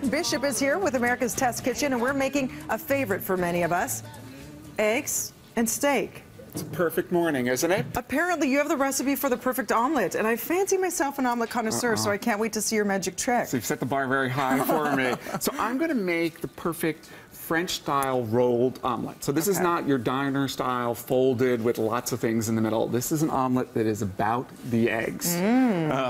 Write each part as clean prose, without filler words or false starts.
Jack Bishop is here with America's Test Kitchen, and we're making a favorite for many of us, eggs and steak. It's a perfect morning, isn't it? Apparently, you have the recipe for the perfect omelet, and I fancy myself an omelet connoisseur, so I can't wait to see your magic trick. So you've set the bar very high for me. So I'm going to make the perfect French-style rolled omelet. So this is not your diner-style folded with lots of things in the middle. This is an omelet that is about the eggs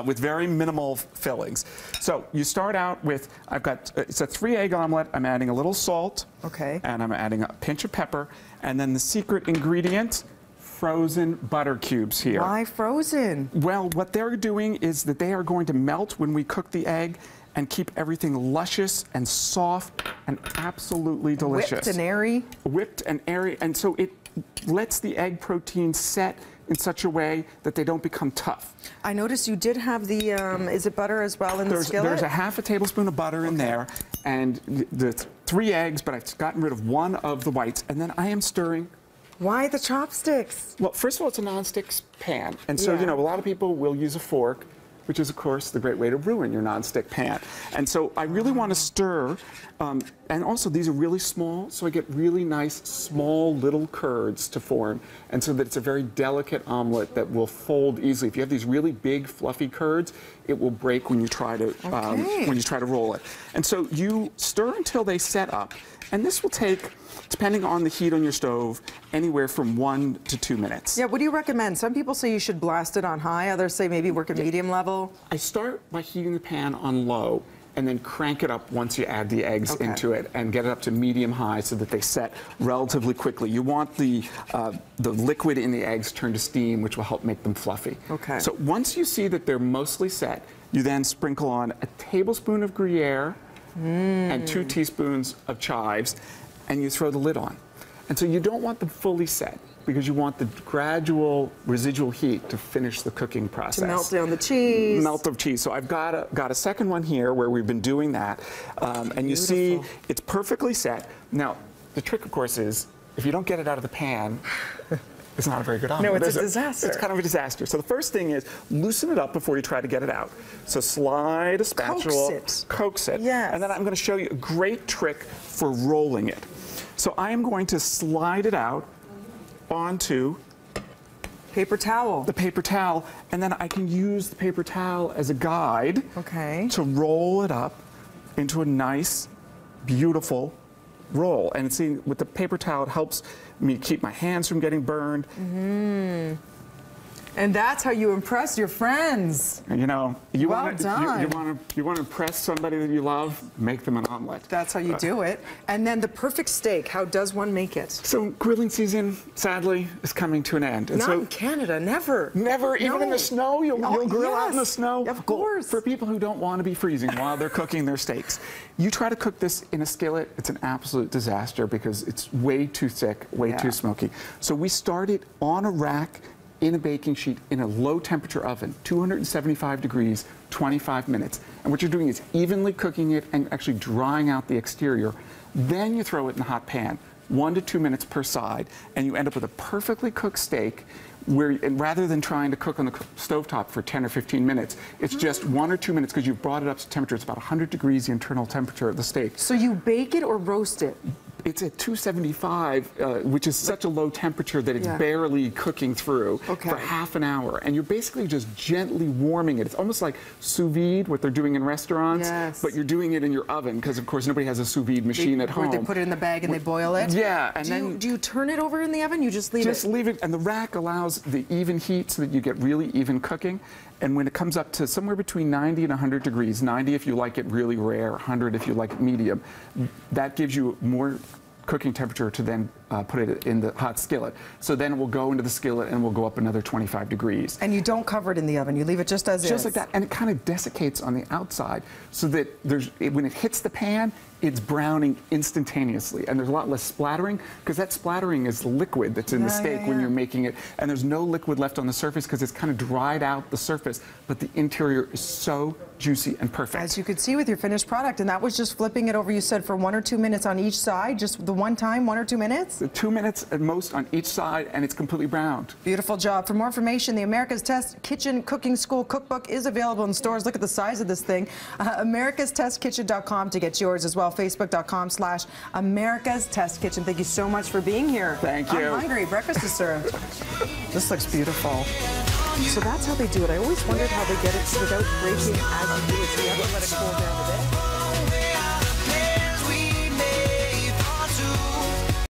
with very minimal fillings. So you start out with, it's a 3-egg omelet. I'm adding a little salt. And I'm adding a pinch of pepper. And then the secret ingredient, frozen butter cubes here. Why frozen? Well, what they're doing is that they are going to melt when we cook the egg and keep everything luscious and soft and absolutely delicious. Whipped and airy? Whipped and airy, and so it lets the egg protein set in such a way that they don't become tough. I noticed you did have the, is it butter as well in the skillet? There's a half a tablespoon of butter in there, and the 3 eggs, but I've gotten rid of one of the whites, and then I am stirring. Why the chopsticks? Well, first of all, it's a nonstick pan, and so, you know, a lot of people will use a fork, which is, of course, the great way to ruin your nonstick pan. And so I really want to stir, and also these are really small, so I get really nice, small, little curds to form, and so that it's a very delicate omelet that will fold easily. If you have these really big, fluffy curds, it will break when you try to roll it. And so you stir until they set up, and this will take, depending on the heat on your stove, anywhere from 1 to 2 minutes. Yeah, what do you recommend? Some people say you should blast it on high, others say maybe work at medium level. I start by heating the pan on low and then crank it up once you add the eggs into it and get it up to medium-high so that they set relatively quickly. You want the liquid in the eggs turn to steam, which will help make them fluffy. So once you see that they're mostly set, you then sprinkle on a tablespoon of Gruyere and 2 teaspoons of chives, and you throw the lid on. And so you don't want them fully set because you want the gradual residual heat to finish the cooking process. To melt down the cheese. Melt the cheese. So I've got a second one here where we've been doing that. And you see it's perfectly set. Now, the trick, of course, is if you don't get it out of the pan, it's not a very good omelet. No, it's a disaster. It's kind of a disaster. So the first thing is loosen it up before you try to get it out. So slide a spatula. Coax it. Yes. And then I'm going to show you a great trick for rolling it. So I am going to slide it out onto paper towel. The paper towel, and then I can use the paper towel as a guide to roll it up into a nice, beautiful roll. And see, with the paper towel, it helps me keep my hands from getting burned. And that's how you impress your friends. You know, you want to impress somebody that you love, make them an omelet. That's how you do it. And then the perfect steak, how does one make it? So grilling season, sadly, is coming to an end. And Not in Canada, never. Never, even in the snow? You'll grill out in the snow? Of course. Well, for people who don't want to be freezing while they're cooking their steaks, you try to cook this in a skillet, it's an absolute disaster because it's way too thick, way too smoky. So we start it on a rack in a baking sheet in a low temperature oven, 275 degrees, 25 minutes. And what you're doing is evenly cooking it and actually drying out the exterior. Then you throw it in a hot pan, 1 to 2 minutes per side, and you end up with a perfectly cooked steak where, and rather than trying to cook on the stovetop for 10 or 15 minutes, it's just 1 or 2 minutes because you've brought it up to temperature. It's about 100 degrees, the internal temperature of the steak. So you bake it or roast it? It's at 275, which is such a low temperature that it's barely cooking through for half an hour. And you're basically just gently warming it. It's almost like sous vide, what they're doing in restaurants, but you're doing it in your oven because, of course, nobody has a sous vide machine at home. They put it in the bag and they boil it? Yeah. And do you turn it over in the oven? You just leave it? Just leave it. And the rack allows the even heat so that you get really even cooking. And when it comes up to somewhere between 90 and 100 degrees, 90 if you like it really rare, 100 if you like it medium, that gives you more cooking temperature to then put it in the hot skillet. So then it will go into the skillet and will go up another 25 degrees. And you don't cover it in the oven, you leave it just as is? Just like that, and it kind of desiccates on the outside so that when it hits the pan, it's browning instantaneously, and there's a lot less splattering because that splattering is the liquid that's in the steak when you're making it, and there's no liquid left on the surface because it's kind of dried out the surface, but the interior is so juicy and perfect. As you could see with your finished product, and that was just flipping it over, you said, for 1 or 2 minutes on each side, just the one time, 1 or 2 minutes? minutes, 2 minutes at most on each side, and it's completely browned. Beautiful job. For more information, the America's Test Kitchen Cooking School Cookbook is available in stores. Look at the size of this thing. AmericasTestKitchen.com to get yours as well. Facebook.com/America's Test Kitchen. Thank you so much for being here. Thank you. I'm hungry. Breakfast is served. This looks beautiful. So that's how they do it. I always wondered how they get it without breaking as you do it. So you have to let it cool down a bit.